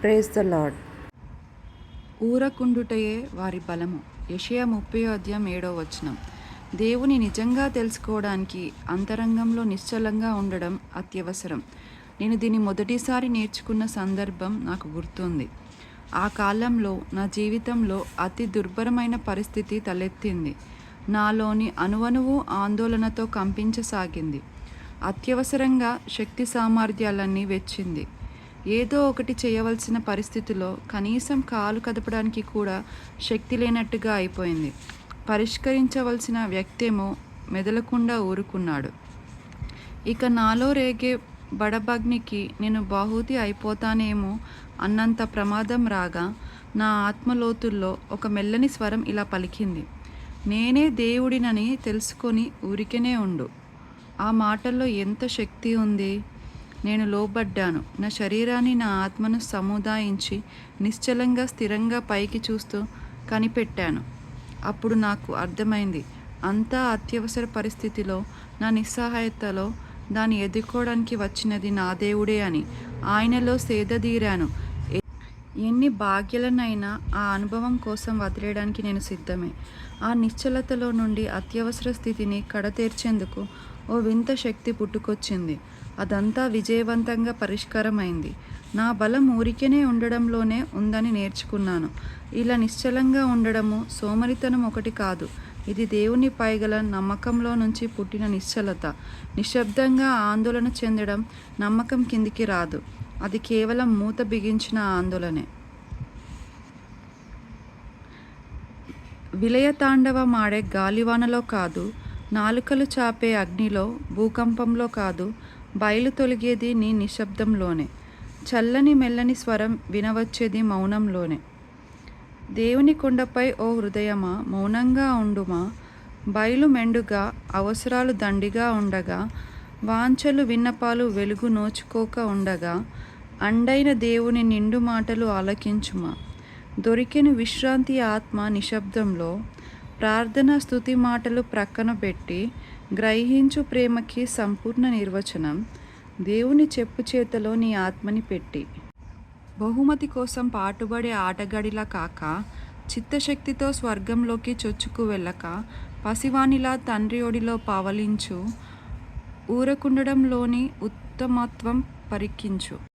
Praise the lord. ఊరకుండుటయే వారి బలము. యెషయా 30:7. దేవుని నిజంగా తెలుసుకోవడానికి అంతరంగంలో నిశ్చలంగా ఉండడం అత్యవసరం. నేను దీన్ని మొదటిసారి నేర్చుకున్న సందర్భం నాకు గుర్తుంది. ఆ కాలంలో నా జీవితంలో అతి దుర్భరమైన పరిస్థితి తలెత్తింది. నాలోని అణువణువు ఆందోళనతో కంపించసాగింది. అత్యవసరంగా శక్తి సామర్థ్యాలన్నీ వెచ్చింది. ఏదో ఒకటి చేయవలసిన పరిస్థితిలో కనీసం కాలు కదపడానికి కూడా శక్తి లేనట్టుగా అయిపోయింది. పరిష్కరించవలసిన వ్యక్తేమో మెదలకుండా ఊరుకున్నాడు. ఇక నాలో రేగే బడబగ్నికి నేను బాహుతి అయిపోతానేమో అన్నంత ప్రమాదం రాగా నా ఆత్మలోతుల్లో ఒక మెల్లని స్వరం ఇలా పలికింది, నేనే దేవుడినని తెలుసుకొని ఊరికెనే ఉండు. ఆ మాటల్లో ఎంత శక్తి ఉంది! నేను లోబడ్డాను. నా శరీరాన్ని నా ఆత్మను సముదాయించి నిశ్చలంగా స్థిరంగా పైకి చూస్తూ కనిపెట్టాను. అప్పుడు నాకు అర్థమైంది, అంతా అత్యవసర పరిస్థితిలో, నా నిస్సహాయతలో దాన్ని ఎదుర్కోవడానికి వచ్చినది నా దేవుడే అని ఆయనలో సేదదీరాను. ఎన్ని భాగ్యాలనైనా ఆ అనుభవం కోసం వదిలేయడానికి నేను సిద్ధమే. ఆ నిశ్చలతలో నుండి అత్యవసర స్థితిని కడతేర్చేందుకు ఓ వింత శక్తి పుట్టుకొచ్చింది. అదంతా విజయవంతంగా పరిష్కారమైంది. నా బలం ఊరికెనే ఉండడంలోనే ఉందని నేర్చుకున్నాను. ఇలా నిశ్చలంగా ఉండడము సోమరితనం ఒకటి కాదు. ఇది దేవుని పైగల నమ్మకంలో నుంచి పుట్టిన నిశ్చలత. నిశ్శబ్దంగా ఆందోళన చెందడం నమ్మకం కిందికి రాదు. అది కేవలం మూత బిగించిన ఆందోళనే. విలయతాండవమాడే గాలివానలో కాదు, నాలుకలు చాపే అగ్నిలో, భూకంపంలో కాదు, బయలు తొలిగేది నీ నిశ్శబ్దంలోనే. చల్లని మెల్లని స్వరం వినవచ్చేది మౌనంలోనే. దేవుని కొండపై ఓ హృదయమా, మౌనంగా ఉండుమా. బయలు మెండుగా, అవసరాలు దండిగా ఉండగా, వాంఛలు విన్నపాలు వెలుగు నోచుకోక ఉండగా, అండైన దేవుని నిండు మాటలు ఆలకించుమా. దొరికెను విశ్రాంతి ఆత్మ నిశ్శబ్దంలో. ప్రార్థన స్తుతి మాటలు ప్రక్కన పెట్టి గ్రహించు ప్రేమకి సంపూర్ణ నిర్వచనం. దేవుని చెప్పు చేతలో నీ ఆత్మని పెట్టి బహుమతి కోసం పాటుపడే ఆటగాడిలా కాక, చిత్తశక్తితో స్వర్గంలోకి చొచ్చుకు వెళ్ళక, పసివానిలా తండ్రి ఒడిలో పవలించు. ఊరకుండడంలోని ఉత్తమత్వం పరికించు.